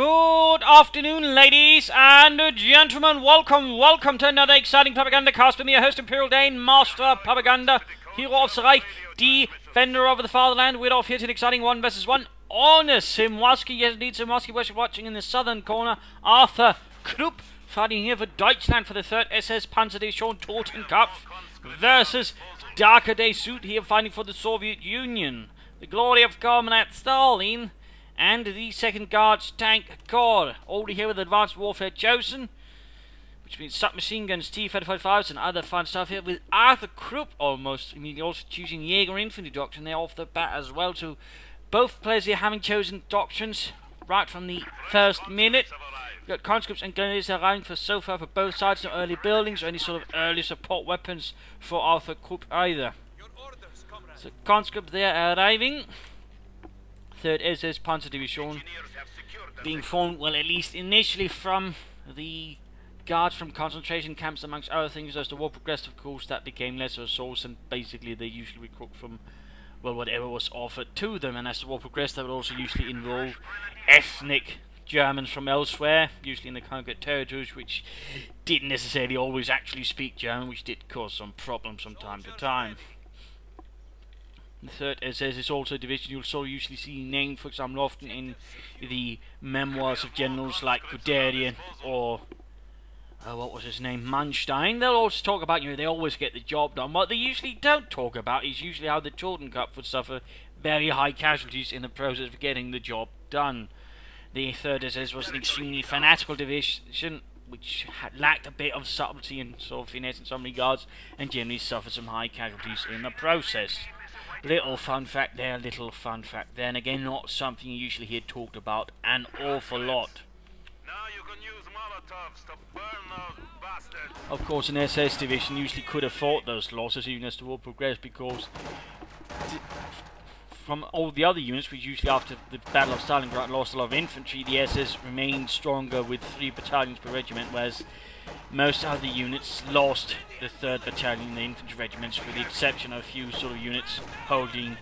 Good afternoon, ladies and gentlemen. Welcome to another exciting Propagandacast with me, your host, Imperial Dane, Master of Propaganda, Hero of the Reich, Defender of the Fatherland. We're off here to an exciting 1 versus 1 on Simwaski. Yes, indeed, Simwaski. We're watching in the southern corner. ArthurKrupp fighting here for Deutschland for the 3rd SS Panther Division Totenkopf versus Darkerdayzud here fighting for the Soviet Union. The glory of Comrade Stalin and the 2nd Guards Tank Corps, all here with advanced warfare chosen, which means submachine guns, T-35s and other fun stuff here with ArthurKrupp almost. I mean, also choosing Jaeger infantry doctrine there off the bat as well. So both players here having chosen doctrines right from the first minute. We've got conscripts and grenadiers around for so far for both sides. No early buildings or any sort of early support weapons for ArthurKrupp either. So conscripts there arriving. 3rd SS Panzer Division being formed, well, at least initially from the guards from concentration camps, amongst other things. As the war progressed, of course, that became less of a source, and basically they usually recruit from, well, whatever was offered to them. And as the war progressed, that would also usually involve ethnic Germans from elsewhere, usually in the conquered territories, which didn't necessarily always actually speak German, which did cause some problems from time to time. The 3rd SS is also a division you'll so usually see named, for example, often in the memoirs of generals like Guderian or what was his name, Manstein. They'll also talk about, they always get the job done. What they usually don't talk about is usually how the Totenkopf would suffer very high casualties in the process of getting the job done. The 3rd SS was an extremely fanatical division which had lacked a bit of subtlety and sort of finesse in some regards, and generally suffered some high casualties in the process. Little fun fact there, little fun fact there, and again, not something you usually hear talked about an awful lot. Now you can use Molotovs to burn those bastards. Of course, an SS division usually could have fought those losses even as the war progressed, because from all the other units, which usually after the Battle of Stalingrad lost a lot of infantry, the SS remained stronger with 3 battalions per regiment, whereas most other units lost the 3rd battalion, the infantry regiments, with the exception of a few sort of units holding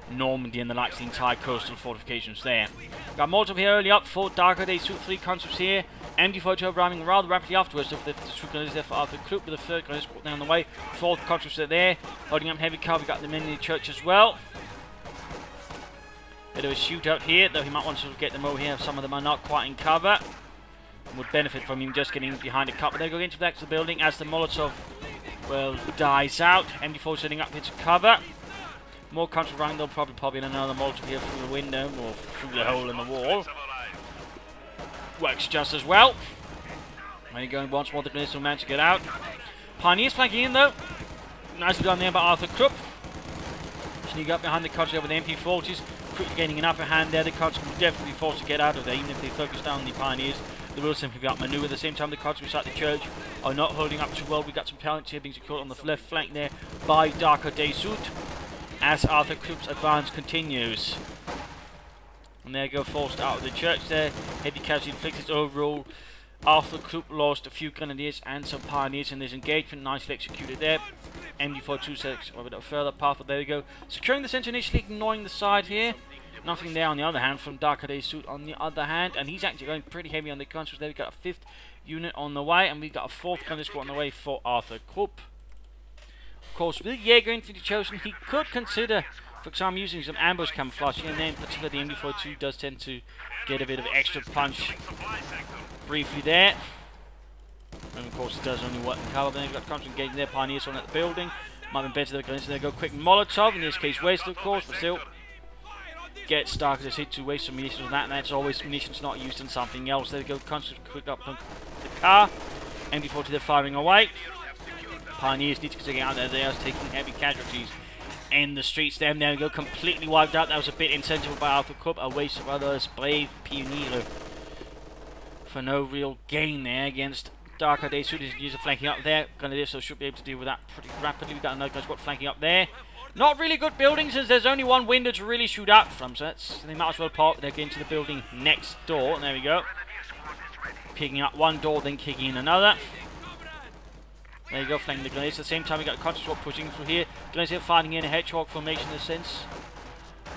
Normandy and the likes of the entire coastal fortifications there. Got Molotov here early up for Darkerdayzud, 3 conscripts here. MD-42 arriving rather rapidly afterwards. So the 2 grenadiers there for ArthurKrupp, with the 3rd grenadier squad down the way. 4th conscripts are there, holding up heavy cover. We got the men in the church as well. Bit of a shootout here, though he might want to sort of get them over here. Some of them are not quite in cover. Would benefit from him just getting behind a couple. They go into the back of the building as the Molotov, well, dies out. MD4 setting up into cover. More conscripts running. They'll probably pop in another Molotov here through the window or through the hole in the wall. Works just as well. There you go. Once more, the grenadiers will manage to get out. Pioneers flanking in though. Nicely done there by ArthurKrupp. Sneak up behind the conscripts with the MP40s. Quickly gaining an upper hand there. The conscripts will definitely be forced to get out of there, even if they focus down on the Pioneers. They will simply be outmaneuvered. At the same time, the conscripts at the church are not holding up too well. We've got some talents here being secured on the left flank there by Darkerdayzud as ArthurKrupp's advance continues. And there go, forced out of the church there. Heavy casualty inflicted overall. ArthurKrupp lost a few grenadiers and some pioneers in this engagement. Nicely executed there. MD-42 takes a bit of further path, but there we go. Securing the centre initially, ignoring the side here. Nothing there on the other hand from Darkerdayzud on the other hand, and he's actually going pretty heavy on the conscripts there. We've got a 5th unit on the way, and we've got a 4th gunner squad on the way for ArthurKrupp. Of course, with Jaeger infantry chosen, he could consider, for example, using some ambush camouflage here, and then particularly the MD-42 does tend to get a bit of extra punch briefly there. And of course, it does only work in cover. Then we've got conscripts engaging their pioneers on at the building. Might have been better to go go quick Molotov, in this case wasted, of course, but still. Gets Darkerdayzud to waste some munitions on that, and that's always munitions not used in something else. There we go, conscripts quick up on the car. MD-40 they're firing away. Pioneers need to get out there. They are taking heavy casualties in the streets. There we go, completely wiped out. That was a bit insensible by ArthurKrupp. A waste of others brave pioneer for no real gain there against Darkerdayzud. His user flanking up there. Grenadiers so should be able to deal with that pretty rapidly. We've got another squad flanking up there. Not really good buildings, as there's only one window to really shoot out from, so they might as well park. They're getting to the building next door, and there we go. Picking up one door, then kicking in another. There you go, flanking the grenadiers. At the same time, we got a conscious swap pushing through here. Grenadiers fighting in a hedgehog formation in a sense.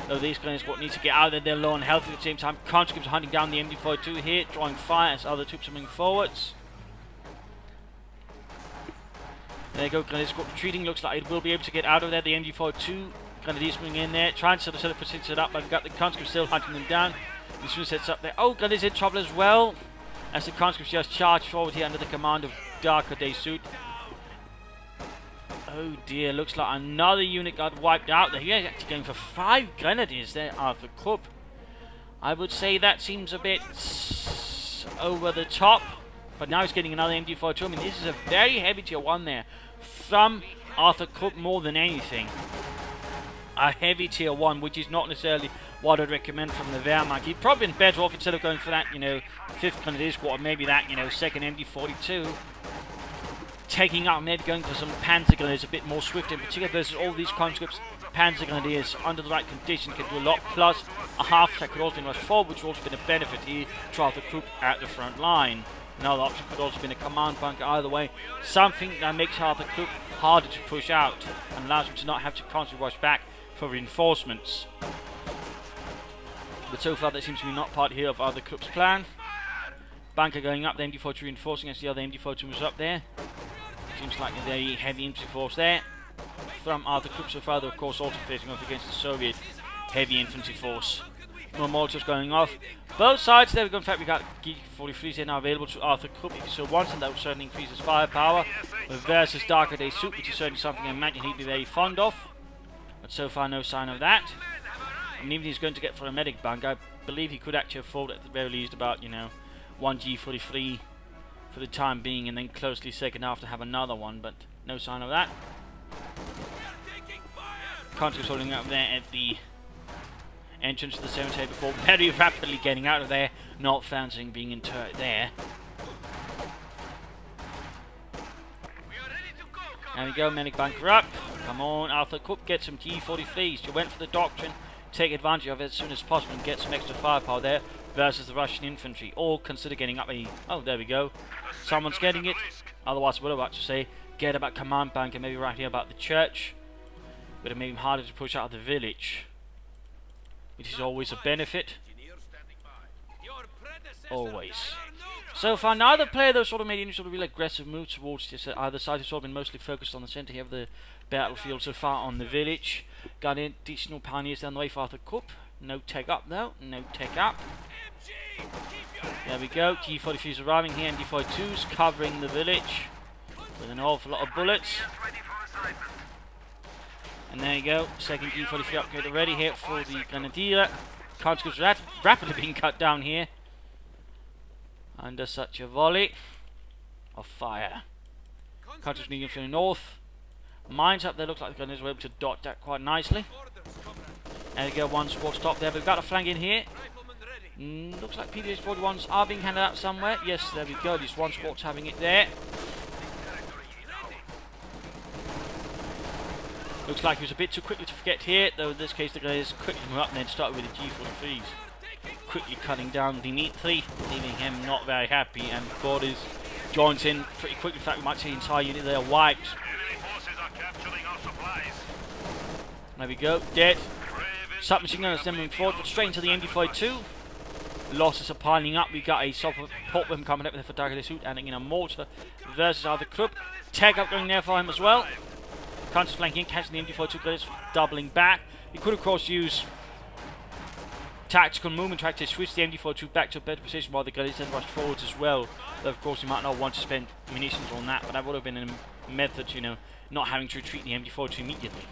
Though these guys need to get out of there, they're low on health at the same time. Conscripts are hunting down the MD42 here, drawing fire as other troops are moving forwards. There you go, Grenadiers retreating. Looks like it will be able to get out of there. The MD42 Grenadiers moving in there, trying to sort of set it up, but we've got the conscripts still hunting them down. This one sets up there. Oh, Grenadiers in trouble as well, as the conscripts just charge forward here under the command of Darkerdayzud. Oh dear, looks like another unit got wiped out there. He's actually going for 5 Grenadiers there, ArthurKrupp. I would say that seems a bit over the top, but now he's getting another MD42. I mean, this is a very heavy tier 1 there from ArthurKrupp more than anything. A heavy tier 1, which is not necessarily what I'd recommend from the Wehrmacht. He'd probably been better off instead of going for that, 5th Grenadier Squad, maybe that, 2nd MD42. Taking out, maybe going for some Panther Grenadiers, a bit more swift in particular versus all these conscripts. Panther Grenadiers, under the right condition, can do a lot, plus a half attack could also be rushed forward, which would also been a benefit here to ArthurKrupp at the front line. Another option could also be a command bunker either way, something that makes ArthurKrupp harder to push out and allows him to not have to constantly rush back for reinforcements. But so far that seems to be not part here of ArthurKrupp's plan. Bunker going up, the MD42 reinforcing as the other MD42 was up there. Seems like a very heavy infantry force there from ArthurKrupp. So far, they're of course also facing off against the Soviet heavy infantry force. More Molotovs going off. Both sides there we go. In fact, we got G43s here now available to ArthurKrupp if he so wants, and that will certainly increase his firepower. Versus Darkerdayzud, which is certainly something I imagine he'd be very fond of. But so far, no sign of that. I mean, even if he's going to get for a medic bunker, I believe he could actually afford at the very least about, 1 G43 for the time being, and then closely second after have another one, but no sign of that. Conscripts holding up there at the entrance to the cemetery before very rapidly getting out of there, not fancying being interred there. There we go, medic bunker up. Come on, ArthurKrupp, get some G43s. You went for the doctrine, take advantage of it as soon as possible and get some extra firepower there versus the Russian infantry. Or consider getting up a... Oh, there we go. Someone's getting it. Otherwise, I would have actually say get about command bunker, maybe right here about the church. Would have made him harder to push out of the village, which is always a benefit. Always. So far, neither player though sort of made any sort of real aggressive move towards this. Either side has sort of been mostly focused on the centre here of the battlefield so far on the village. Got additional pioneers down the way for ArthurKrupp. No tech up though. No tech up. There we go. G43s arriving here. MD42s covering the village with an awful lot of bullets. And there you go. Second G43 upgrade already here for the Grenadier. Conscripts rapidly being cut down here under such a volley of fire. Conscripts moving from the north. Mines up there. Looks like the Grenadiers were able to dot that quite nicely. There we go. One squad stop there. We've got a flank in here. Looks like PDH-41s are being handed out somewhere. Yes, there we go. This one squad's having it there. Looks like he was a bit too quickly to forget here, though in this case the Grenadiers quickly move up and then started with the G43s. Quickly cutting down Dimitri, leaving him not very happy, and Boris joins in pretty quickly. In fact, we might see the entire unit there wiped. There we go, dead. Submachine gunners then moving forward, but straight into the MD42. Losses are piling up. We got a support weapon coming up there for Darkerdayzud, adding in a mortar versus ArthurKrupp. Tech up going there for him as well. Counter flanking, catching the MD42 Grenadiers, doubling back. He could of course use tactical movement to actually switch the MD42 back to a better position while the Grenadiers then rushed forwards as well. Though of course you might not want to spend munitions on that, but that would have been a method, not having to retreat the MD42 immediately.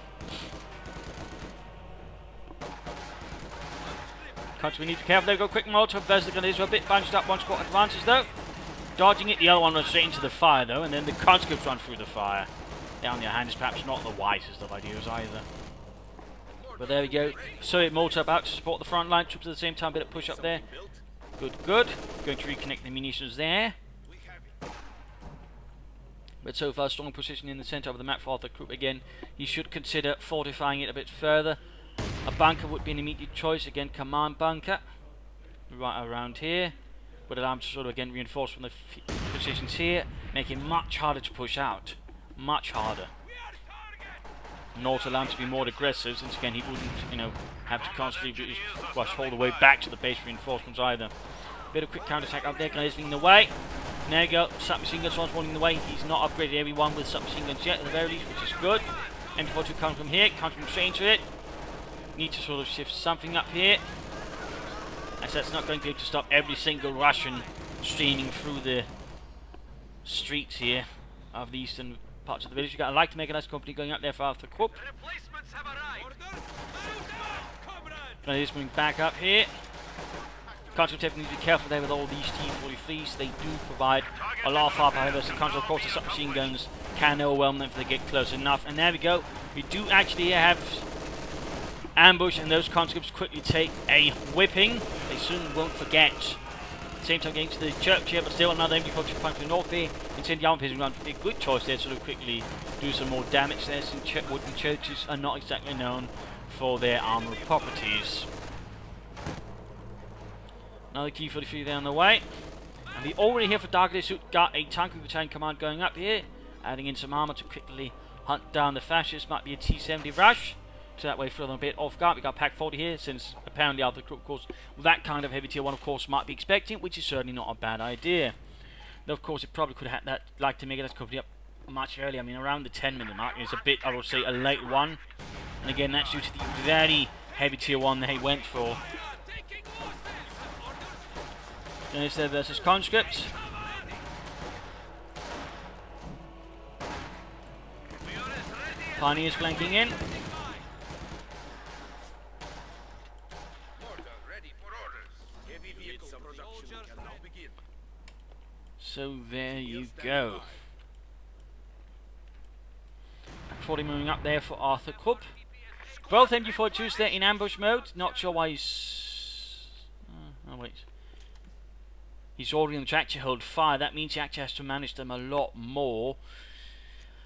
We need to be careful there. Go quick Molotov versus the Grenadiers. We're a bit bunched up. One squad advances though. Dodging it. The other one runs straight into the fire though, and then the conscripts run through the fire. Down their hand is perhaps not the wisest of ideas either. But there we go. Soviet mortar about to support the front line. Troops at the same time. Bit of push up there. Good, good. Going to reconnect the munitions there. But so far, strong position in the centre of the map for ArthurKrupp again. He should consider fortifying it a bit further. A bunker would be an immediate choice. Again, command bunker. Right around here. Would allow him to sort of again reinforce from the positions here. Make it much harder to push out. Much harder. and also allow him to be more aggressive, since again he wouldn't, you know, have to constantly rush all the way back to the base reinforcements either. Bit of quick counter-attack up there, Grenadiers in the way. And there you go, submachine guns once more in the way. He's not upgraded everyone with submachine guns yet, at the very least, which is good. MG42 coming from here, can't even straight into it. Need to sort of shift something up here, as that's not going to be able to stop every single Russian streaming through the streets here of the eastern parts of the village. You've got a light mechanized company going up there for ArthurKrupp. Grenadiers moving back up here. Consul definitely need to be careful there with all these T-43s. They do provide a lot of firepower. However, so Consul, of course, the submachine guns can overwhelm them if they get close enough. And there we go. We do actually have ambush, and those conscripts quickly take a whipping. They soon won't forget. Same time getting to the church here, but still another MG42 fighting to the north here. Instead, the armor piercing round would be a good choice there to sort of quickly do some more damage there, since wooden churches are not exactly known for their armor properties. Another T-43 there on the way. And we already here for Darkerdayzud got a tank battalion command going up here, adding in some armor to quickly hunt down the fascists. Might be a T-70 rush, so that way throw them a bit off guard. We got Pack 40 here, since apparently ArthurKrupp, of course, that kind of heavy tier 1, of course, might be expecting, which is certainly not a bad idea. Though, of course, it probably could have had that, like to make that company up much earlier. I mean, around the 10-minute mark is a bit, I would say, a late one. And again, that's due to the very heavy tier 1 they went for. Then it's there versus conscripts. Pioneers flanking in. So there you go. 40 moving up there for ArthurKrupp. Both MG42s there in ambush mode. Not sure why he's... oh wait. He's ordering them to actually hold fire. That means he actually has to manage them a lot more.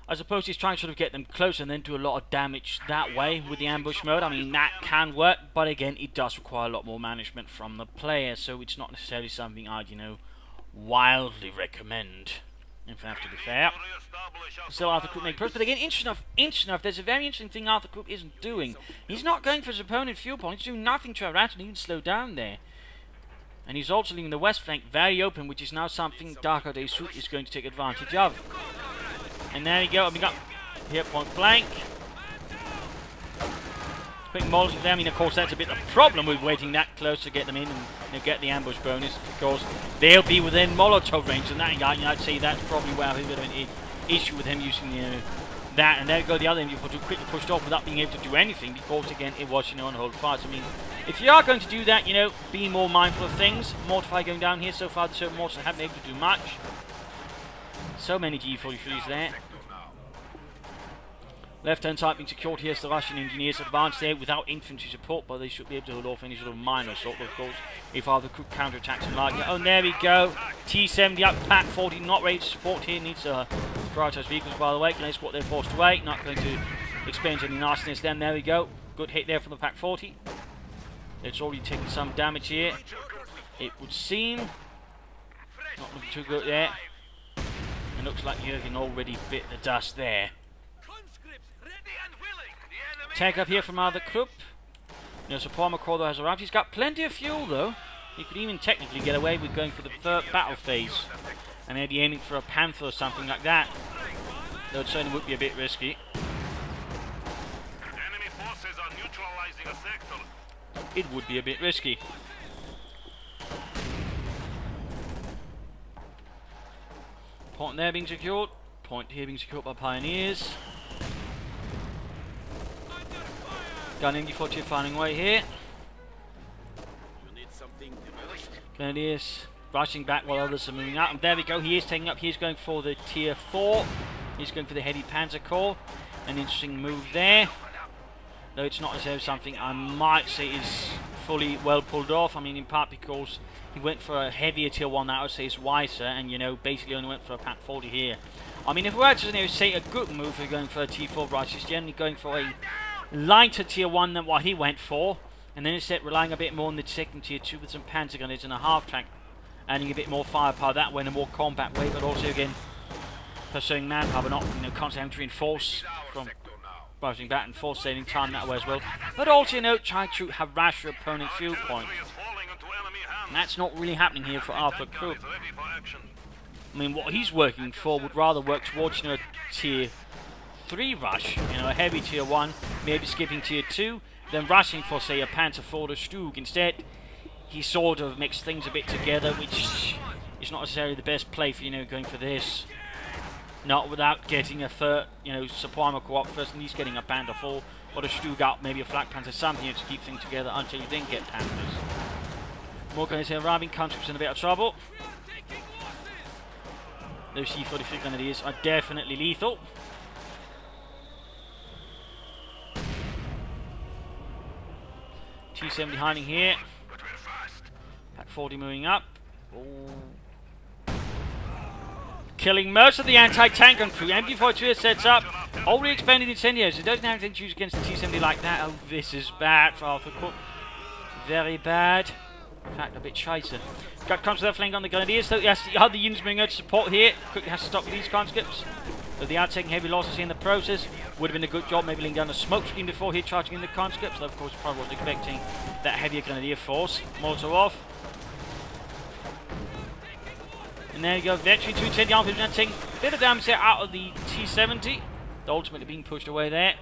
I suppose he's trying to sort of get them close and then do a lot of damage that way with the ambush mode. I mean, that can work, but again, it does require a lot more management from the player, so it's not necessarily something I'd, you know, wildly recommend, if I have to be fair. Still ArthurKrupp making progress, but again, interesting enough, there's a very interesting thing ArthurKrupp isn't doing. He's not going for his opponent fuel point, he's doing nothing to harass and even slow down there. And he's also leaving the west flank very open, which is now something Darkerdayzud is going to take advantage of. And there we go, we got here point blank. Quick Molotov there. I mean, of course, that's a bit of a problem with waiting that close to get them in and, you know, get the ambush bonus, because they'll be within Molotov range, and that, you know, I'd say that's probably where I have a bit of an issue with him using that. And there we go, the other MG42 quickly pushed off without being able to do anything, because again, it was, you know, on hold fire. So, I mean, if you are going to do that, you know, be more mindful of things. Mortify going down here so far, the Serb Mortars haven't been able to do much. So many G43s there. Left-hand side being secured here, so the Russian engineers advance there without infantry support, but they should be able to hold off any sort of minor assault, of course, if ArthurKrupp counterattacks them like that. Oh, and there we go. T-70 up, Pack 40 not ready to support here, needs prioritise vehicles, by the way. Can they squat their forced away? Not going to experience any nastiness then. There we go. Good hit there from the Pack 40. It's already taken some damage here, it would seem. Not looking too good there. It looks like Jürgen already bit the dust there. Tank up here from ArthurKrupp. You know, so Paul McCall has arrived. He's got plenty of fuel though. He could even technically get away with going for the third battle phase and maybe aiming for a Panther or something like that. Though it certainly would be a bit risky. Enemy forces are neutralizing a sector. It would be a bit risky. Point there being secured. Point here being secured by Pioneers. Gun MG42 firing away here. Grenadiers rushing back while others are moving out. And there we go, he is taking up, he's going for the tier 4. He's going for the heavy Panzer core. An interesting move there. Though it's not necessarily something I might say is fully well pulled off. I mean, in part because he went for a heavier tier 1 that I would say is wiser, and, you know, basically only went for a Pack 40 here. I mean, if we were to, you know, say a good move for going for a T4 rush, he's generally going for a lighter tier 1 than what he went for, and then instead relying a bit more on the second tier 2 with some Panzer gunners and a half tank, adding a bit more firepower that way in a more combat way, but also again pursuing manpower, but not, you know, constantly having to reinforce from rushing back and forth, saving time that way as well. But also, you know, try to harass your opponent's field point. And that's not really happening here for ArthurKrupp. I mean, what he's working for would rather work towards, you know, a tier 3 rush, you know, a heavy tier 1, maybe skipping tier 2, then rushing for, say, a Panther for the Stug. Instead, he sort of mixed things a bit together, which is not necessarily the best play for, you know, going for this. Not without getting a third, you know, supply co-op first, and he's getting a Panther 4, or a Stug out, maybe a Flak Panther, something, you know, to keep things together until you then get Panthers. More guys here arriving, Conscripts in a bit of trouble. Those C-43 Grenadiers are definitely lethal. T-70 hiding here. Pack 40 moving up. Ooh. Killing most of the anti-tank gun crew. MG42 sets up. Already expanded incendiaries. It doesn't have anything to use against the T-70 like that. Oh, this is bad for ArthurKrupp. Very bad. In fact, a bit shiter. Got comes to their flank on the Grenadiers, though. Yes, the other units moving out to support here. Quickly has to stop with these conscripts. So they are taking heavy losses here in the process. Would have been a good job maybe laying down a smoke screen before here charging in the conscripts. Though, of course, probably wasn't expecting that heavier Grenadier force. Mortar off. And there you go. Veteran 210 the army taking a bit of damage there out of the T-70. The ultimately being pushed away there.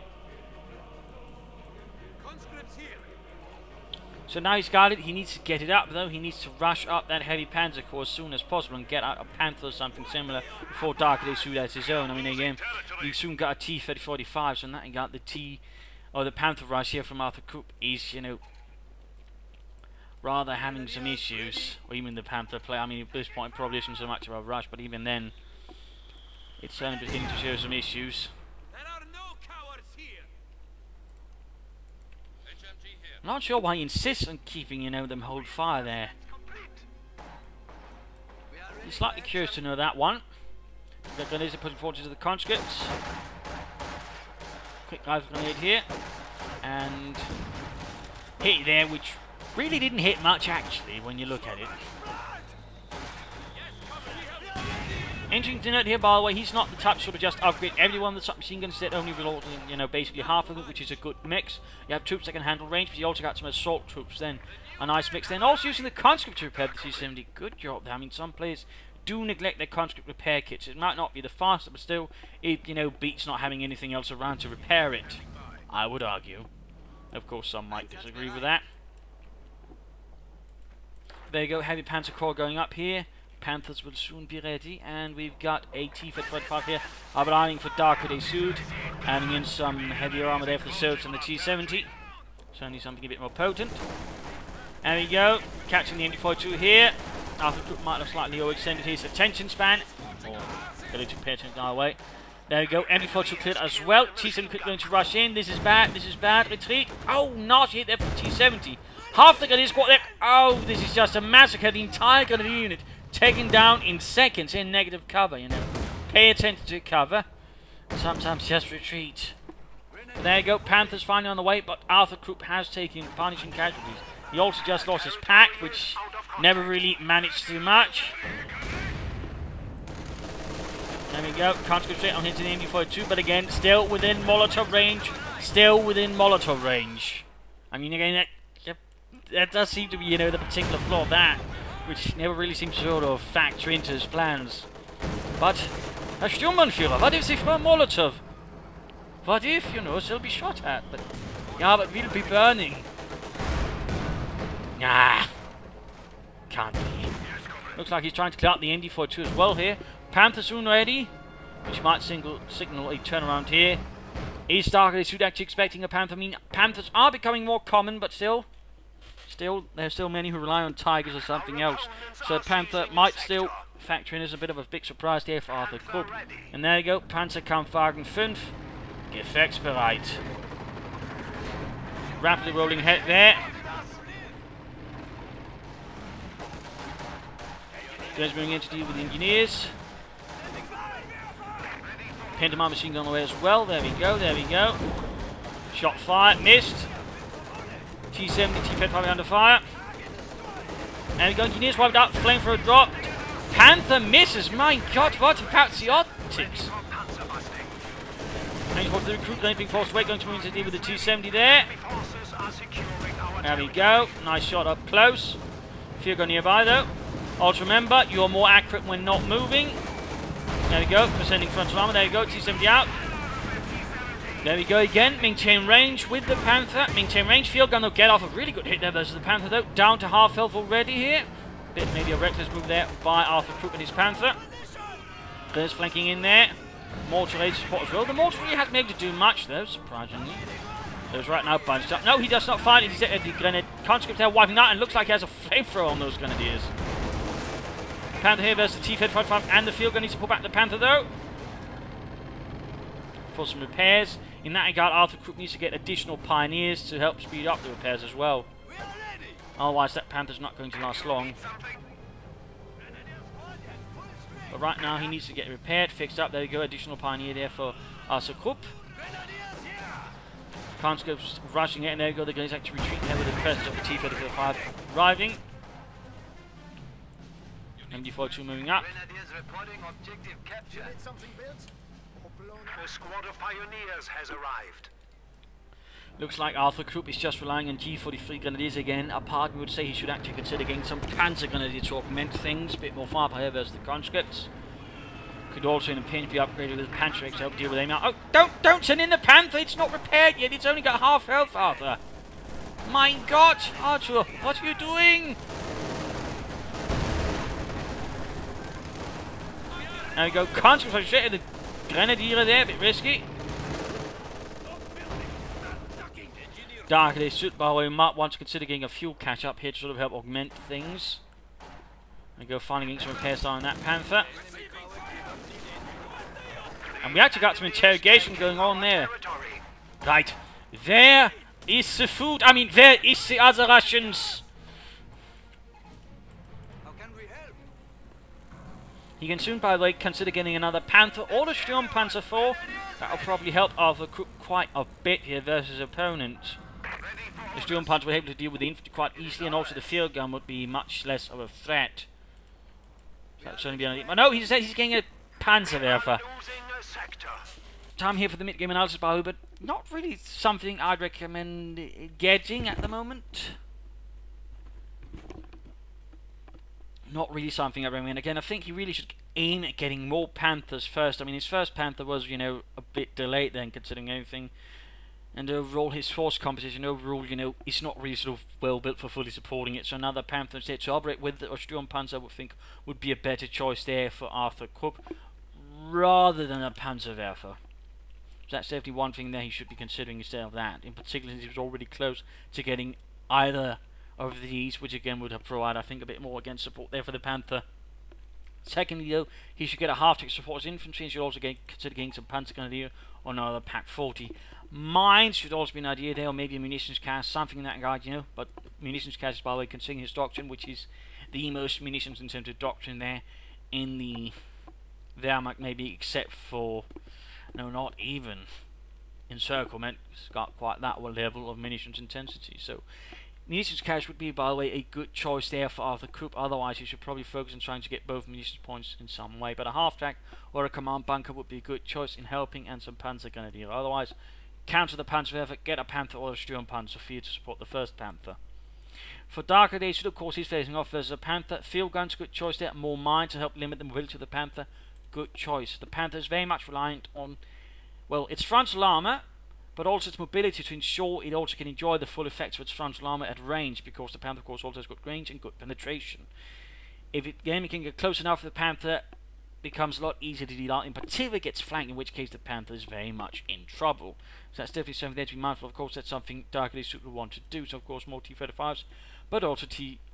So now he's got it, he needs to get it up though, he needs to rush up that heavy Panzer Corps as soon as possible and get out a Panther or something similar before Darkerdayzud has his own. I mean, again, you soon got a T-3045, so now you got the Panther rush here from ArthurKrupp is, you know, rather having some issues, or even the Panther play. I mean, at this point, probably isn't so much of a rush, but even then, it's certainly beginning to show some issues. I'm not sure why he insists on keeping, you know, them hold fire there. I'm slightly curious to know that one. The Grenadiers are putting forward to the conscripts. Quick guys grenade here. And hit there, which really didn't hit much actually when you look at it. Interesting to note here, by the way, he's not the type to sort of just upgrade every one of the submachine guns that only reload, you know, basically half of it, which is a good mix. You have troops that can handle range, but you also got some assault troops then. A nice mix then. Also using the conscript to repair the C-70. Good job there. I mean, some players do neglect their conscript repair kits. It might not be the fastest, but still, it, you know, beats not having anything else around to repair it, I would argue. Of course, some might disagree with that. There you go, heavy Panzer Corps going up here. Panthers will soon be ready, and we've got a T-35 here aligning for Darkerdayzud, adding in some heavier armor there for the Soviets and the T-70. Certainly something a bit more potent. There we go, catching the MG42 here. ArthurKrupp might have slightly overextended his attention span, or going to pay attention our way. There we go, MG42 cleared as well. T-70 going to rush in. This is bad, retreat. Oh, nasty hit there from T-70. Half the Grenadier squad there. Oh, this is just a massacre. The entire Grenadier unit taken down in seconds in negative cover, you know. Pay attention to cover. Sometimes just retreat. There you go, Panthers finally on the way, but ArthurKrupp has taken punishing casualties. He also just lost his pack, which never really managed too much. There we go, can't go straight on into the MG42, but again, still within Molotov range. Still within Molotov range. I mean, again, that does seem to be, you know, the particular flaw of that, which never really seems to sort of factor into his plans. But, Herr Sturmbannführer, what if they throw a Molotov? What if, you know, they'll be shot at? But, yeah, but we'll be burning. Nah. Can't be. Looks like he's trying to clear out the ND42 as well here. Panther soon ready, which might signal a turnaround here. Is Darkerdayzud actually expecting a Panther? I mean, Panthers are becoming more common, but still, there's still many who rely on Tigers or something else. So Panther might still factor in as a bit of a big surprise here for ArthurKrupp. And there you go, Panzerkampfwagen 5, gefechtsbereit. Rapidly rolling ahead there. Guys moving in to deal with the engineers. Panther machine gun away as well. There we go, there we go. Shot fired, missed. T-70, T-35 under fire. And we go, engineers wiped out, flamethrower dropped. Panther misses, my god, what about the optics? And the recruit going being forced away, going to move into deal with the 270 there. There we go. Nice shot up close. Field gun nearby though. Also remember, you are more accurate when not moving. There we go. Presenting frontal armor. There you go. 270 out. There we go again. Maintain range with the Panther. Maintain range. Field gun will get off a really good hit there versus the Panther though. Down to half health already here. Bit maybe a reckless move there by ArthurKrupp and his Panther. There's flanking in there. Mortar aid support as well. The mortar really hasn't been able to do much though, surprisingly. There's right now bunched up. No, he does not find it. He's at the grenade. Conscript there wiping that, and looks like he has a flamethrower on those grenadiers. Panther here versus the T-55 and the field gun needs to pull back the Panther though. For some repairs. In that regard, ArthurKrupp needs to get additional pioneers to help speed up the repairs as well. Otherwise, that Panther's not going to last long. But right now, he needs to get repaired, fixed up. There we go, additional pioneer there for ArthurKrupp. Conscripts rushing it, and there we go. They're going to actually retreat there with the presence of the T-55 arriving. MD-42 moving up. A squad of pioneers has arrived. Looks like ArthurKrupp is just relying on G43 grenadiers again. A part of me would say he should actually consider getting some Panzer grenadiers to augment things. A bit more firepower versus the conscripts. Could also in a pinch be upgraded with Panther X to help deal with aim out. Oh, don't send in the Panther! It's not repaired yet! It's only got half health, Arthur! My God! Arthur, what are you doing? There we go, conscripts are the Grenadier there, a bit risky. Darkerdayzud, by the way, might want to consider getting a fuel catch up here to sort of help augment things. There we go, finally getting some repairs on that Panther. And we actually got some interrogation going on there. Right, there is the food. I mean, where is the other Russians? He can soon, by the way, consider getting another Panther or the Sturmpanzer 4. That'll probably help ArthurKrupp quite a bit here versus his opponent. The Sturmpanzer will be able to deal with the infantry quite easily, and also the field gun would be much less of a threat. So that'll certainly be an idea. But no, he's getting a Panzerwerfer. Time here for the mid-game analysis, by the way, but not really something I'd recommend getting at the moment. Not really something I recommend. Again, I think he really should aim at getting more Panthers first. I mean, his first Panther was, you know, a bit delayed then, considering everything. And overall, his force composition, overall, you know, it's not really sort of well built for fully supporting it. So another Panther instead to operate with, or Sturmpanzer, I would think, would be a better choice there for ArthurKrupp, rather than a Panzerwerfer. So that's definitely one thing there he should be considering instead of that. In particular, since he was already close to getting either of these, which again would have provided, I think, a bit more against support there for the Panther. Secondly, though, he should get a half-tech support as infantry, and should also consider getting some Panzer Grenadier or another Pack 40. Mines should also be an idea there, or maybe a munitions cast, something in that regard, you know. But munitions cast is, by the way, considering his doctrine, which is the most munitions intensive doctrine there in the Wehrmacht, maybe, except for, no, not even encirclement. It's got quite that level of munitions intensity. So munitions cache would be, by the way, a good choice there for ArthurKrupp. Otherwise, you should probably focus on trying to get both munitions points in some way. But a half-track or a command bunker would be a good choice in helping, and some Panzer Grenadier. Otherwise, counter the Panzerwerfer, get a Panther or a Sturmpanzer for you to support the first Panther. For Darkerdayzud, of course, he's facing off versus a Panther. Field guns, good choice there. More mines to help limit the mobility of the Panther. Good choice. The Panther is very much reliant on, well, its frontal armor, but also its mobility to ensure it also can enjoy the full effects of its frontal armor at range, because the Panther, of course, also has good range and good penetration. If the enemy can get close enough, the Panther becomes a lot easier to deal out, in particular it gets flanked, in which case the Panther is very much in trouble. So that's definitely something there to be mindful of. Of course, that's something Darkerdayzud would want to do. So, of course, more T-35s, but also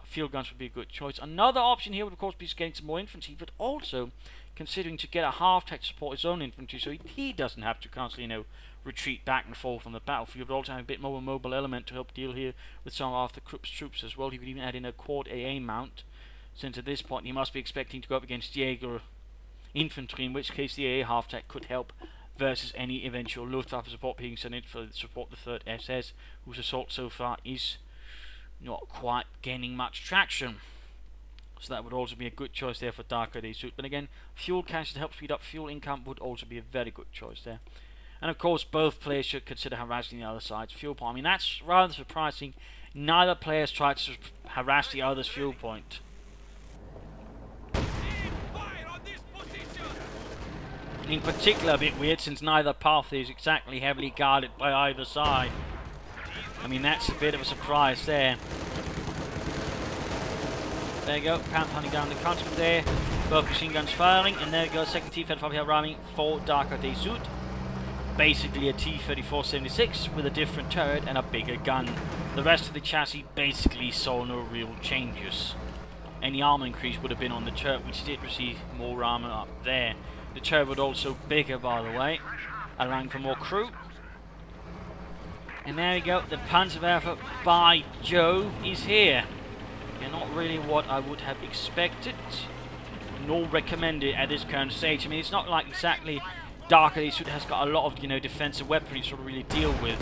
field guns would be a good choice. Another option here would, of course, be getting some more infantry, but also considering to get a half-tech to support his own infantry, so he doesn't have to constantly, you know, retreat back and forth from the battlefield, but also have a bit more of a mobile element to help deal here with some of ArthurKrupp's troops as well. He could even add in a quad AA mount, since at this point he must be expecting to go up against Jaeger infantry, in which case the AA half-tech could help versus any eventual Luftwaffe support being sent in for support the 3rd SS, whose assault so far is not quite gaining much traction. So that would also be a good choice there for Darkerdayzud. But again, fuel cache to help speed up fuel income would also be a very good choice there. And of course, both players should consider harassing the other side's fuel point. I mean, that's rather surprising. Neither players tried to harass the other's fuel point. In particular, a bit weird since neither path is exactly heavily guarded by either side. I mean, that's a bit of a surprise there. There you go, Panther hunting down the conscript there. Both machine guns firing, and there you go, second T-35 here arriving for Darkerdayzud. Basically a T-34-76 with a different turret and a bigger gun. The rest of the chassis basically saw no real changes. Any armor increase would have been on the turret, which did receive more armor up there. The turret was also bigger, by the way, allowing for more crew. And there we go, the Panther, by Jove, is here. Yeah, not really what I would have expected, nor recommended at this current stage. I mean, it's not like exactly Darkerdayzud has got a lot of, defensive weaponry to sort of really deal with.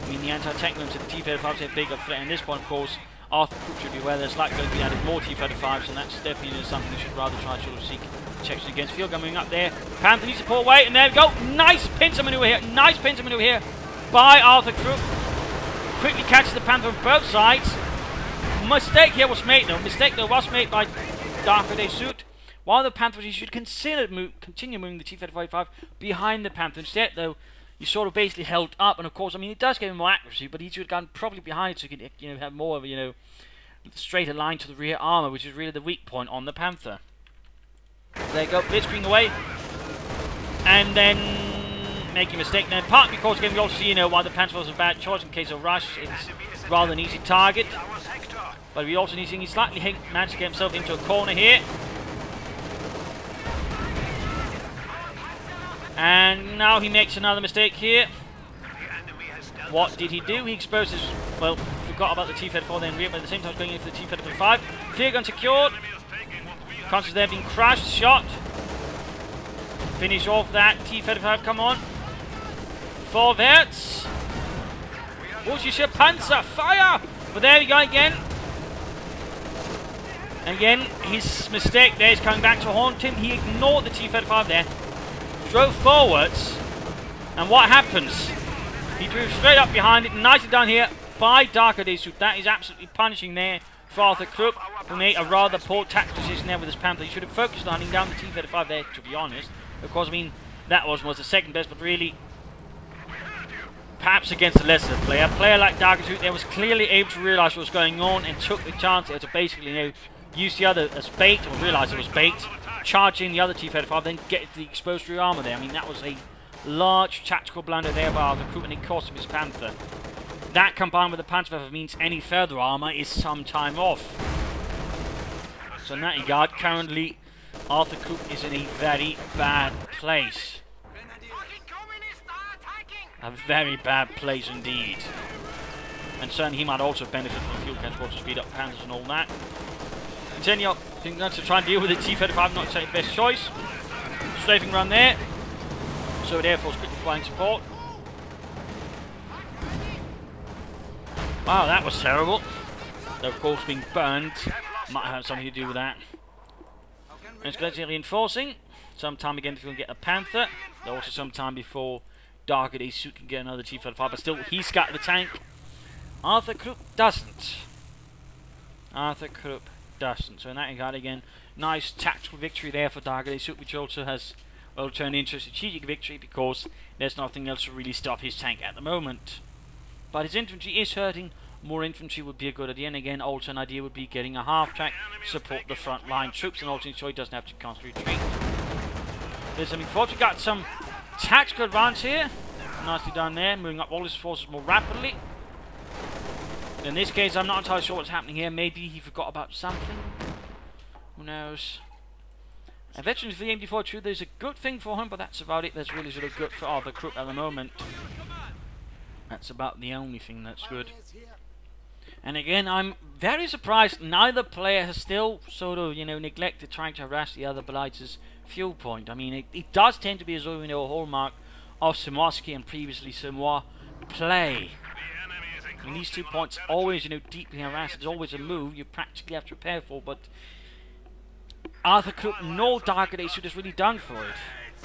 I mean, the anti-tank guns and the T-35s are a bigger threat. And this point, of course, ArthurKrupp should be aware there's likely going to be added more T-35s, and that's definitely something we should rather try to sort of seek protection against. Field gun moving up there. Panther needs to pull away, and there we go. Nice pincer maneuver here. Nice pincer maneuver here by ArthurKrupp. Quickly catches the Panther on both sides. Mistake here was made, though. Mistake, though, was made by Darkerdayzud. While the Panther, you should continue moving the T-35 behind the Panther. Instead, though, you sort of basically held up, and of course, I mean, it does give him more accuracy, but he should have gone probably behind so he could, have more of a, straighter line to the rear armor, which is really the weak point on the Panther. There you go, blitzkrieg away, and then making a mistake. Now, partly because we also see, why the Panther was a bad choice in case of rush. It's rather an easy target, but we also need to see he slightly managed to get himself into a corner here. And now he makes another mistake here. What did he do? He exposed his... Well, forgot about the T-35 then, but at the same time going in for the T-35. Clear gun secured. Conscious there being crashed, shot. Finish off that T-35, come on. Vorwärts. Russische Panzer, fire! But there we go again. Again, his mistake there is coming back to haunt him. He ignored the T-35 there. Drove forwards, and what happens? He drove straight up behind it, nicely done here by Darkerdayzud. That is absolutely punishing there for ArthurKrupp, who made a rather poor tactical decision there with his Panther. He should have focused on hunting down the T-35 there, to be honest. Of course, I mean, that was the second best, but really, perhaps against a lesser player. A player like Darkerdayzud there was clearly able to realise what was going on and took the chance to basically, use the other as bait, or realise it was bait. Charging the other T-35, then get the exposed rear armor there. I mean, that was a large tactical blunder there by ArthurKrupp, and it cost him his Panther. That combined with the Panther means any further armor is some time off. So in that regard, currently ArthurKrupp is in a very bad place. A very bad place indeed. And certainly he might also benefit from fuel transport to speed up Panthers and all that. Continue to try and deal with the T-35, not the best choice. Strafing run there. So the Air Force quickly flying support. Wow, that was terrible. Though of course being burned might have something to do with that. And it's gradually reinforcing. Sometime again before we get a Panther. Though also sometime before Darkerdayzud can get another T-35, but still he's got the tank. ArthurKrupp doesn't. ArthurKrupp doesn't. So in that regard, again, nice tactical victory there for Darkerdayzud, which also has well turned into a strategic victory because there's nothing else to really stop his tank at the moment. But his infantry is hurting. More infantry would be a good idea, and again, also an idea would be getting a half-track to support the front line troops, and also ensure he doesn't have to constantly retreat. There's something forward. We got some tactical advance here. Nicely done there, moving up all his forces more rapidly. In this case, I'm not entirely sure what's happening here. Maybe he forgot about something. Who knows? A veteran for the MD4 there's a good thing for him, but that's about it. That's really sort of good for ArthurKrupp at the moment. That's about the only thing that's good. And again, I'm very surprised neither player has still sort of, neglected trying to harass the other Blighter's fuel point. I mean, it does tend to be as though, a hallmark of Samorsky and previously Samoa play. I mean, these 2 points always, deeply harassed. It's always a move you practically have to prepare for, but ArthurKrupp, no Darkerdayzud has really done for it.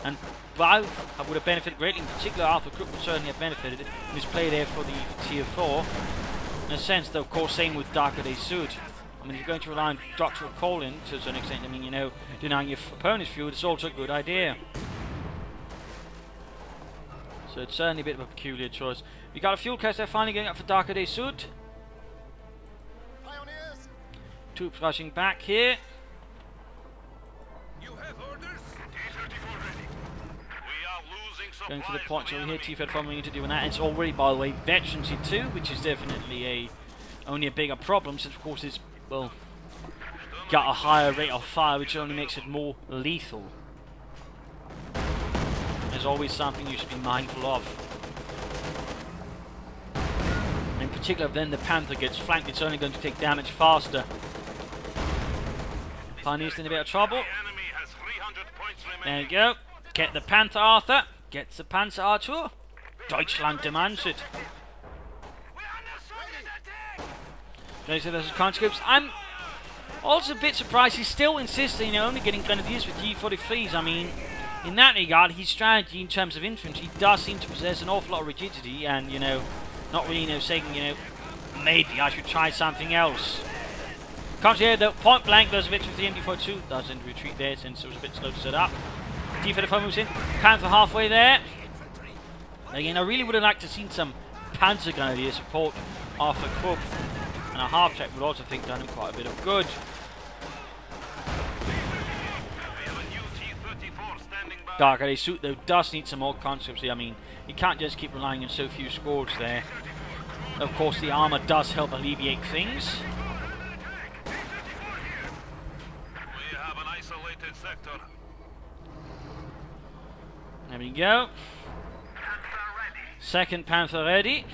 And while I would have benefited greatly, in particular ArthurKrupp would certainly have benefited in his play there for the tier 4. In a sense, though, of course, same with Darkerdayzud. I mean, if you're going to rely on doctoral calling to a certain extent, I mean, you know, denying your opponent's fuel, it's also a good idea. So it's certainly a bit of a peculiar choice. We got a fuel cast there finally going up for Darkerdayzud. Troops rushing back here. You have orders? T-34 ready. We are losing supplies. Going for the points over here, T-Fed following to do that. It's already, by the way, veterancy 2, which is definitely only a bigger problem since, of course, it's, well, got a higher rate of fire, which only makes it more lethal. There's always something you should be mindful of. In particular, then the Panther gets flanked, it's only going to take damage faster. Pioneer's in a bit of trouble. There you go. Get the Panther, Arthur. Gets the Panther, Arthur. Deutschland demands it. There's conscripts. I'm also a bit surprised he's still insisting on only getting grenadiers with G43s. I mean, in that regard, his strategy in terms of infantry does seem to possess an awful lot of rigidity, and, you know, not really, you know, saying, you know, maybe I should try something else. Comes here, though, point blank, there's a victory for the MD42. Doesn't retreat there since it was a bit slow to set up. T-34 moves in. Panther halfway there. Again, I really would have liked to have seen some Panther Grenadier support ArthurKrupp. And a half track would also think done him quite a bit of good. Darkerdayzud, though, does need some more conscripts here. I mean, you can't just keep relying on so few squads there. Of course, the armor does help alleviate things. Sector. There we go. Second Panther ready.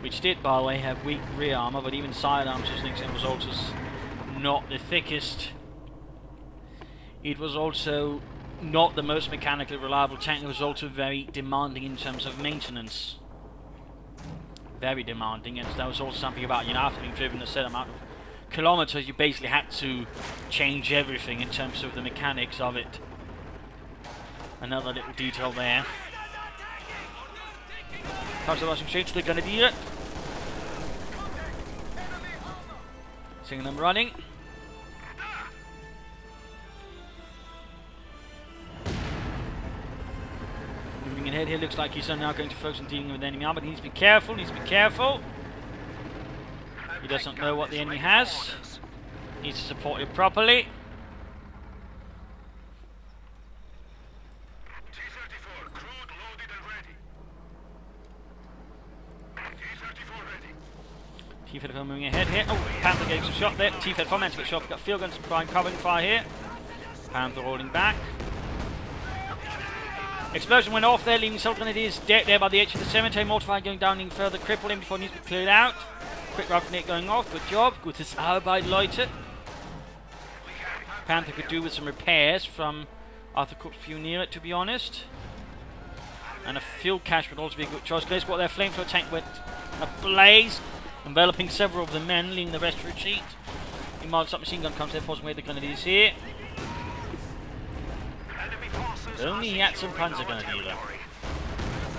Which did, by the way, have weak rear armor, but even sidearms to an extent was also not the thickest. It was also not the most mechanically reliable tank. It was also very demanding in terms of maintenance. Very demanding, and that was also something about, you know, after being driven a set amount of kilometers, you basically had to change everything in terms of the mechanics of it. Another little detail there. Comes the Russian shoots, they're gonna do it. Seeing them running. Moving ahead here, looks like he's now going to focus on dealing with enemy armor, but he needs to be careful, he doesn't know what the enemy has. Needs to support it properly. T-34, crude loaded and ready. T-34 ready. T-34 moving ahead here. Oh, Panther getting some shot there. T-34 meant to get shot. Got field guns covering fire here. Panther holding back. Explosion went off there, leaving Assault Grenadiers dead there by the edge of the cemetery. Mortar going down even further. Crippled him before he needs to be cleared out. Quick Roughneck going off, good job. Gutes Arbeit, Leute. Panther could do with some repairs from ArthurKrupp's Pioneer, to be honest. And a fuel cache would also be a good choice. Guys, what their flamethrower tank went ablaze, enveloping several of the men, leaving the rest to retreat. Meanwhile, submachine gun comes there, forcing away the grenadiers here. Only he had some Panzer Grenadier though.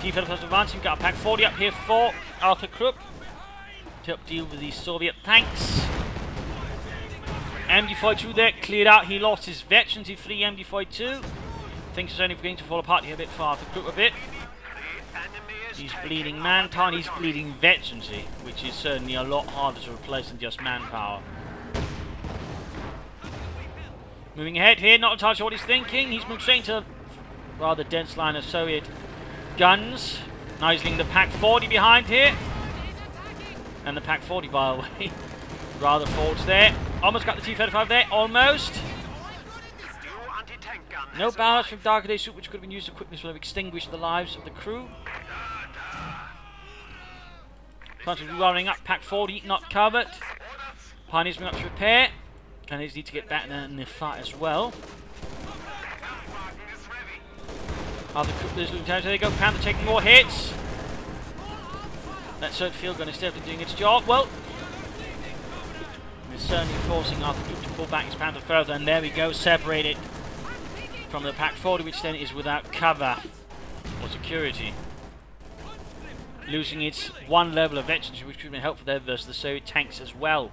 T-34 advancing, got a pack 40 up here for ArthurKrupp to help deal with these Soviet tanks. MD42 there, cleared out. He lost his veterancy free MD42. Things are only going to fall apart here a bit for ArthurKrupp a bit. He's bleeding manpower and he's bleeding veterancy, which is certainly a lot harder to replace than just manpower. Moving ahead here, not entirely sure what he's thinking. He's moved straight into a rather dense line of Soviet guns. Now he's leaving the Pack 40 behind here. And the Pack 40, by the way, rather forwards there. Almost got the T-35 there, almost. No barrels from Darkerdayzud, which could have been used to quickly sort of extinguish the lives of the crew. Panther rolling up, Pack 40 not covered. Pioneers moving up to repair. Canadians need to get back there in the fight as well. ArthurKrupp losing territory. There you go, Panther taking more hits. That third field gun is definitely doing its job. Well, it's certainly forcing ArthurKrupp to pull back his Panther further, and there we go, separated from the Pack 40, which then is without cover or security. Losing its one level of veterans, which would have been helpful there versus the Soviet tanks as well.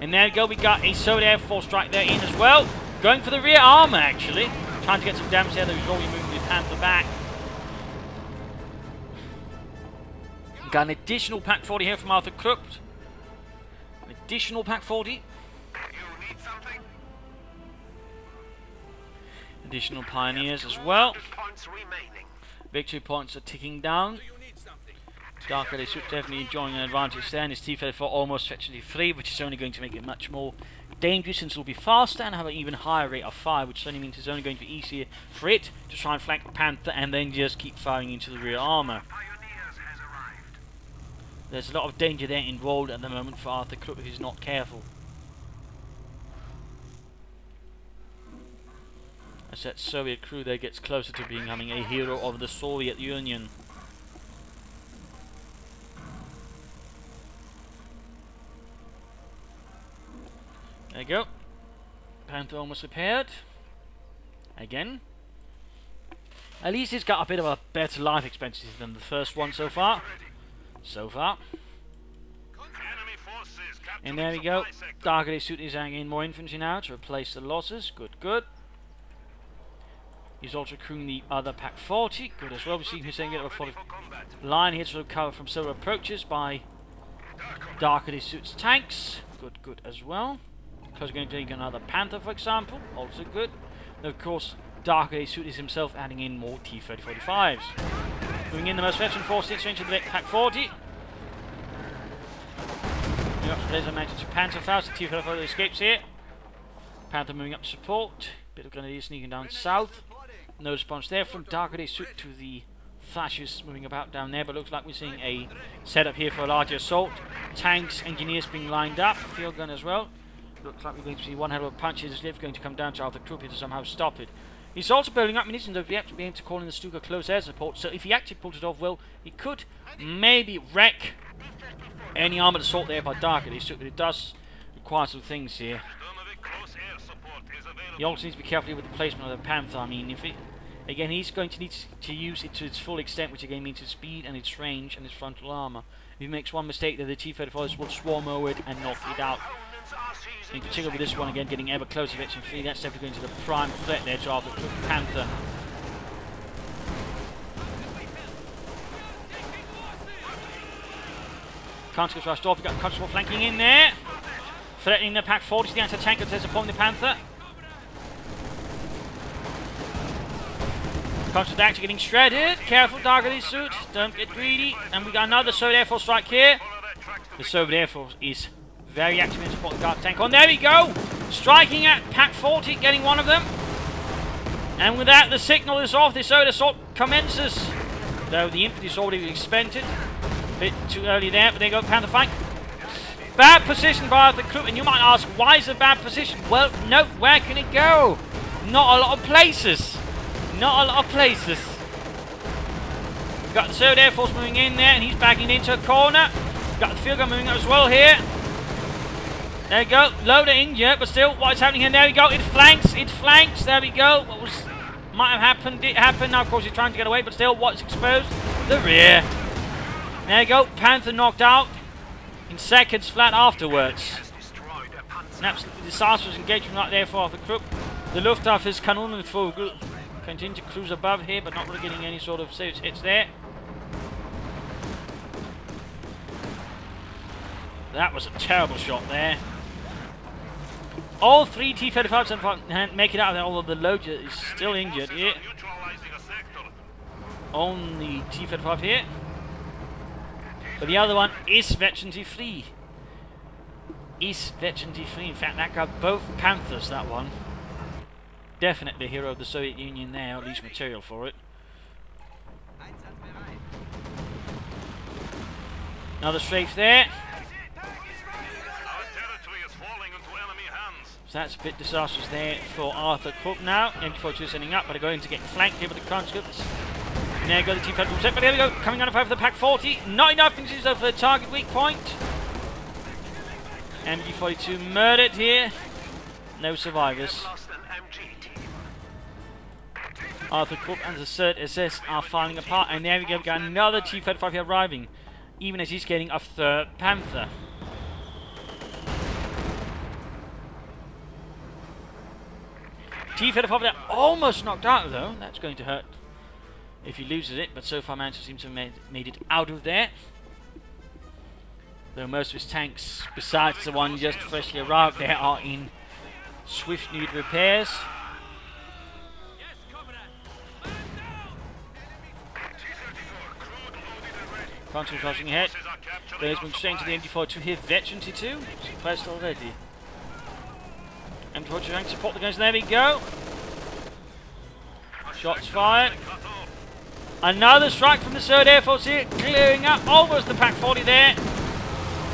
And there we go, we got a Soviet Air Force strike there in as well. Going for the rear armor, actually. Trying to get some damage there, though he's already moving the Panther back. Got an additional Pack 40 here from ArthurKrupp. An additional Pack 40. You need something? Additional Pioneers as well. Points remaining. Victory points are ticking down. Darkerdayzud definitely enjoying an advantage there, and his T-34 almost effectively free, which is only going to make it much more dangerous since it will be faster and have an even higher rate of fire, which only means it's only going to be easier for it to try and flank the Panther and then just keep firing into the rear armor. There's a lot of danger there involved at the moment for ArthurKrupp if he's not careful. As that Soviet crew there gets closer to becoming a hero of the Soviet Union. There you go. Panther almost repaired. Again. At least it's got a bit of a better life expectancy than the first one so far. And there we go. Darkerdayzud is adding in more infantry now to replace the losses. Good. He's also crewing the other Pack 40. Good as well. We see Hussein get a 40 line here to recover from several approaches by Darkerdayzud's tanks. Good as well. Because we're going to take another Panther, for example. Also good. And of course, Darkerdayzud is himself adding in more T-35s. Moving in the most veteran force, 6 inch of the Pack 40. Moving up to laser mounted to Panther fast. The T-35 escapes here. Panther moving up to support. Bit of grenadier sneaking down south. No response there from Darkerdayzud to the fascists moving about down there. But looks like we're seeing a setup here for a larger assault. Tanks, engineers being lined up. Field gun as well. Looks like we're going to see one hell of a punch. Is going to come down to ArthurKrupp here to somehow stop it. He's also building up munitions, though, if he actually be able to call in the Stuka close air support. So if he actually pulled it off well, he could maybe wreck any armoured assault there by Darkerdayzud. But it does require some things here. He also needs to be careful with the placement of the Panther. I mean, if it, again, he's going to need to use it to its full extent, which again means its speed and its range and its frontal armour. If he makes one mistake, then the T-35s will swarm over it and knock it out. In particular with this one again getting ever closer to Veteran 3, that's definitely going to the prime threat there to ArthurKrupp Panther. Counter gets rushed off, we've got Constable flanking in there. Threatening the Pack 40, the anti-tank attacks upon the Panther. Constable actually getting shredded. Careful, Darkerdayzud, don't get greedy. And we got another Soviet Air Force strike here. The Soviet Air Force is very active in supporting the guard tank. On there we go! Striking at Pack 40, getting one of them. And with that, the signal is off. The Soviet assault commences. Though the infantry is already expended. A bit too early there, but there you go, Panther flank. Bad position by ArthurKrupp, and you might ask, why is it a bad position? Well, no, where can it go? Not a lot of places. Not a lot of places. We've got the Soviet Air Force moving in there, and he's backing into a corner. We've got the field gun moving up as well here. There we go, loader injured, but still, what is happening here? There we go, it flanks, there we go. What was might have happened, did happen. Now, of course, he's trying to get away, but still, what's exposed? The rear. There you go, Panther knocked out in seconds flat afterwards. An absolutely disastrous engagement right there for ArthurKrupp. The Luftwaffe's Kanonenvogel continue to cruise above here, but not really getting any sort of serious hits there. That was a terrible shot there. All 3 T-35s make it out of there, although the loader is still injured here. On the T-35 here. But the other one is Veteran T-free. Is Veteran T-free. In fact, that got both Panthers, that one. Definitely a hero of the Soviet Union there, or at least material for it. Another strafe there. So that's a bit disastrous there for ArthurKrupp now. MT-42 sending up, but they're going to get flanked here with the conscripts. And there go the T-35 set, but there we go, coming on fire for the Pack 40. Not enough inches over the target weak point. MT-42 murdered here. No survivors. ArthurKrupp and the 3rd SS are falling apart, and there we go, we got another T-35 here arriving, even as he's getting a 3rd Panther. T-35 there, almost knocked out though. That's going to hurt if he loses it, but so far managed to seem to have made it out of there. Though most of his tanks, besides the one just freshly arrived there, are in swift need repairs. Panther rushing ahead. There's been straight to the MD42 here, Veteran T2, suppressed already. MD42 trying to support the guys, there we go. Shots fired. Another strike from the 3rd Air Force here, clearing up almost the Pack 40 there.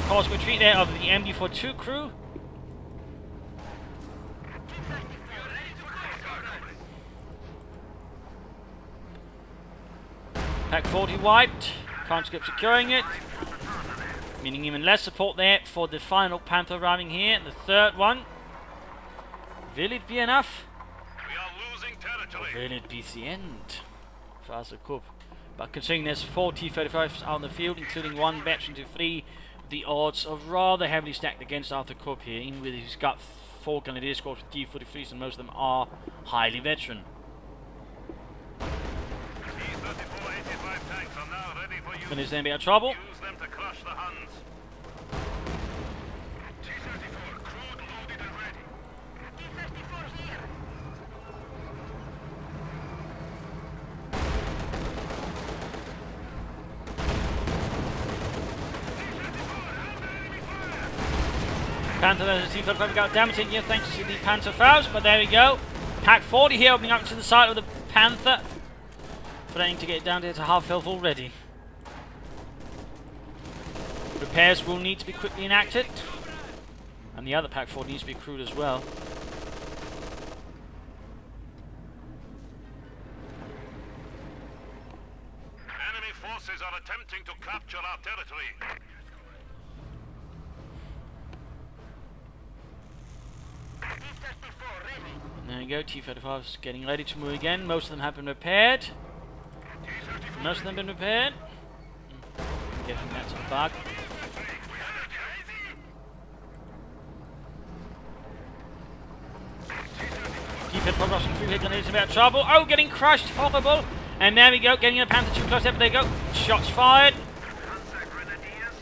Course retreat there of the MD42 crew. Pack 40 wiped. Conscript securing it, meaning even less support there for the final Panther arriving here, the 3rd one. Will it be enough? We are losing territory. Or will it be the end for ArthurKrupp? But considering there's 4 T-35s out on the field, including 1 Veteran to 3, the odds are rather heavily stacked against ArthurKrupp here, even with he's got 4 Grenadier squads with T-43s, and most of them are highly veteran. When is there a bit of trouble? Use them to crush the Huns. T-34 crude loaded and ready. T-34 here. Panther versus T-35 got damage in here thanks to the Panther fouls, but there we go. Pack 40 here opening up to the side of the Panther, threatening to get it down there to half health already. Repairs will need to be quickly enacted, and the other Pack 4 needs to be crewed as well. Enemy forces are attempting to capture our territory. And there you go, T-35's getting ready to move again. Most of them have been repaired. Most of them have been repaired. Getting that to the bug. T-35 rushing through here, grenades in a bit of trouble. Oh, getting crushed, horrible. And there we go, getting a Panther too close. There they go. Shots fired.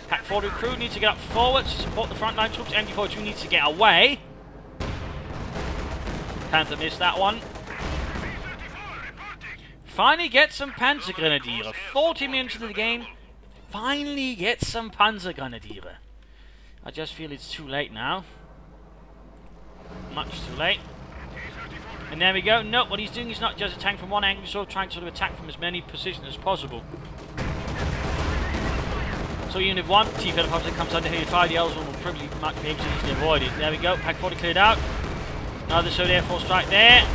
Pack 40 crew needs to get up forward to support the frontline troops. MD42 needs to get away. Panther missed that one. Finally get some Panzer Grenadier. 40 minutes into the game. Finally get some Panzer Grenadier. I just feel it's too late now. Much too late. And there we go. No, what he's doing is not just a tank from one angle, he's sort of trying to attack from as many positions as possible. So even if one T-35 comes under here, 5 the others will probably be able to easily avoid it. There we go. Pack 40 cleared out. Another Soviet Air Force strike there.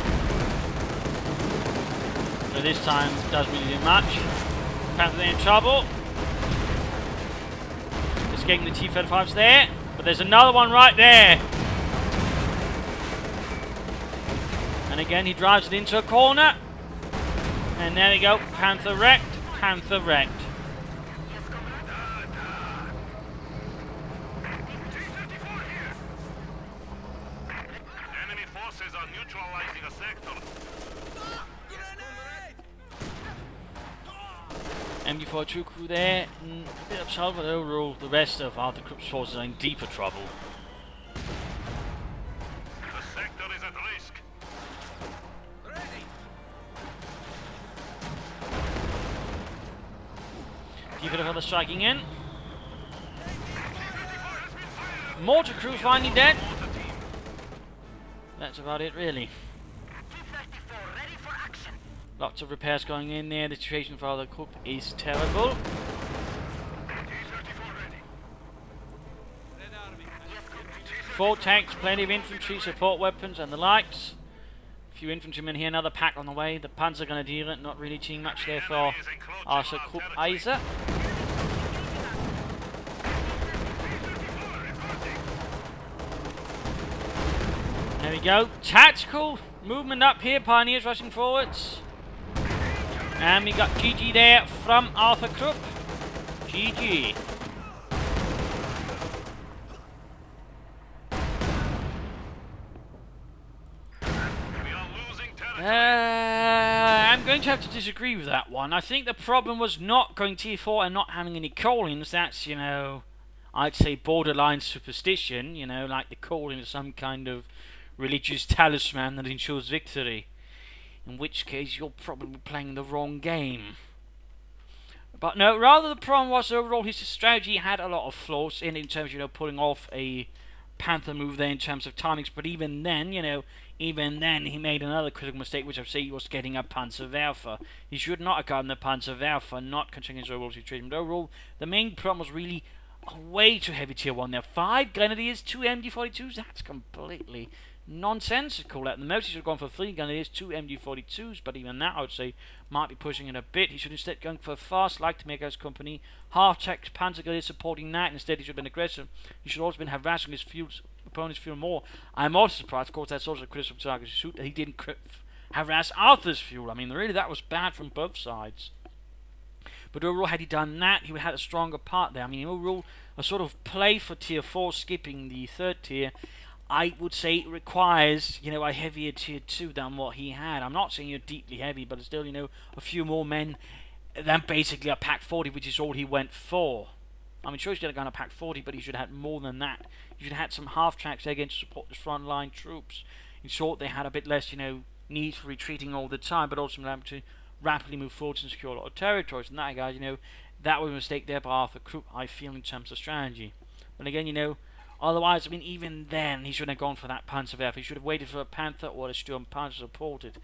So this time doesn't really do much. Panther in trouble. Escaping the T-35s there. But there's another one right there. And again he drives it into a corner. And there we go. Panther wrecked. Panther wrecked. Enemy forces are neutralizing a sector. MD42 crew there, a bit of trouble, but overall the rest of ArthurKrupp's forces are in deeper trouble. The sector is at risk. T-35 striking in. Mortar crew finally dead. That's about it really. Lots of repairs going in there. The situation for ArthurKrupp is terrible. 4 tanks, plenty of infantry, support weapons and the likes. A few infantrymen here, another pack on the way. The Panzer Grenadier, not really seeing much there for ArthurKrupp either. There we go. Tactical movement up here. Pioneers rushing forwards. And we got GG there from ArthurKrupp. GG. I'm going to have to disagree with that one. I think the problem was not going tier 4 and not having any callings. That's, you know, I'd say borderline superstition, you know, like the calling of some kind of religious talisman that ensures victory. In which case, you're probably playing the wrong game. But no, rather the problem was overall his strategy had a lot of flaws in terms of, you know, pulling off a Panther move there in terms of timings. But even then, you know, even then he made another critical mistake, which I say was getting a Panzerwerfer. He should not have gotten the Panzerwerfer, not considering his overall situation. But overall, the main problem was really way too heavy tier 1 there. 5 Grenadiers, 2 MG42s, that's completely nonsensical. At the most, he should have gone for 3 Grenadiers, 2 MG42s, but even that, I would say, might be pushing it a bit. He should instead going for a fast, like to make his company, half-track Panzer Grenadiers supporting that. Instead, he should have been aggressive. He should also have been harassing his opponent's fuel more. I'm also surprised, of course, that's also a criticism to Darkerdayzud, that he didn't harass Arthur's fuel. I mean, really, that was bad from both sides. But overall, had he done that, he would have had a stronger part there. I mean, overall, a sort of play for tier 4, skipping the 3rd tier, I would say it requires, you know, a heavier tier 2 than what he had. I'm not saying you're deeply heavy, but still, you know, a few more men than basically a pack 40, which is all he went for. I mean, sure, he's going to go on a pack 40, but he should have had more than that. He should have had some half-tracks again to support the front-line troops. In short, they had a bit less, you know, need for retreating all the time, but also able to rapidly move forward and secure a lot of territories. And that, guys, you know, that was a mistake there by ArthurKrupp, I feel, in terms of strategy. But again, you know, otherwise, I mean, even then, he shouldn't have gone for that Panzerwerfer. He should have waited for a Panther or a Sturm Panzer supported.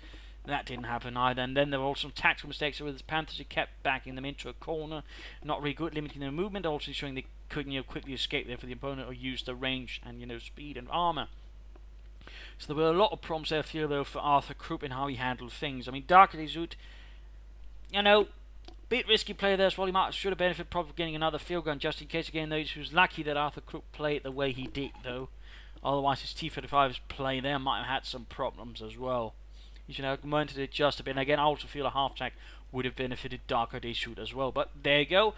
That didn't happen either. And then there were also some tactical mistakes with his Panthers. He kept backing them into a corner. Not really good, limiting their movement. Also ensuring they couldn't, you know, quickly escape there for the opponent or use the range and, you know, speed and armor. So there were a lot of problems there, I feel, though, for ArthurKrupp in how he handled things. I mean, Darkerdayzud, you know, bit risky play there as well. He should have benefited probably getting another field gun just in case. Again, though, he was lucky that ArthurKrupp played the way he did, though. Otherwise, his T-35's play there might have had some problems as well. He should have learned to adjust a bit. And again, I also feel a half-track would have benefited Darkerdayzud as well. But there you go.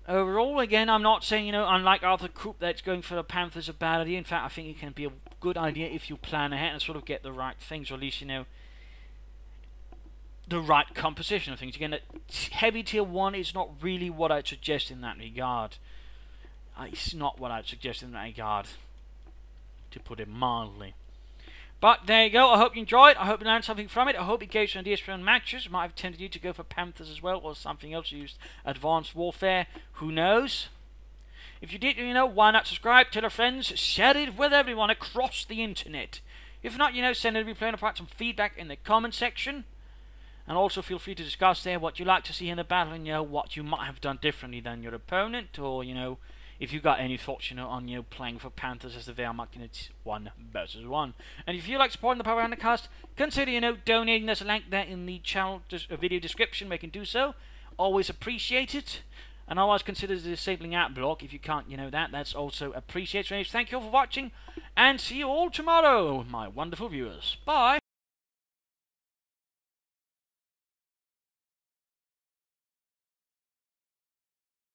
Overall, again, I'm not saying, you know, unlike ArthurKrupp, that's going for the Panthers a bad idea. In fact, I think it can be a good idea if you plan ahead and sort of get the right things, or at least, you know, the right composition of things. Again, heavy tier 1 is not really what I'd suggest in that regard. It's not what I'd suggest in that regard, to put it mildly. But there you go. I hope you enjoyed. I hope you learned something from it. I hope it gave some ideas for matches. Might have tempted you to go for Panthers as well, or something else. Used advanced warfare. Who knows? If you did, you know, why not subscribe, tell your friends, share it with everyone across the internet. If not, you know, send a replay and provide some feedback in the comment section. And also feel free to discuss there what you like to see in the battle, and, you know, what you might have done differently than your opponent, or, you know, if you got any thoughts, you know, on, you know, playing for Panthers as the Wehrmacht in its 1 versus 1. And if you like supporting the Propagandacast, consider, you know, donating. There's a link there in the channel video description where you can do so. Always appreciate it. And otherwise consider disabling ad block if you can't, you know, that's also appreciated. So thank you all for watching, and see you all tomorrow, my wonderful viewers. Bye.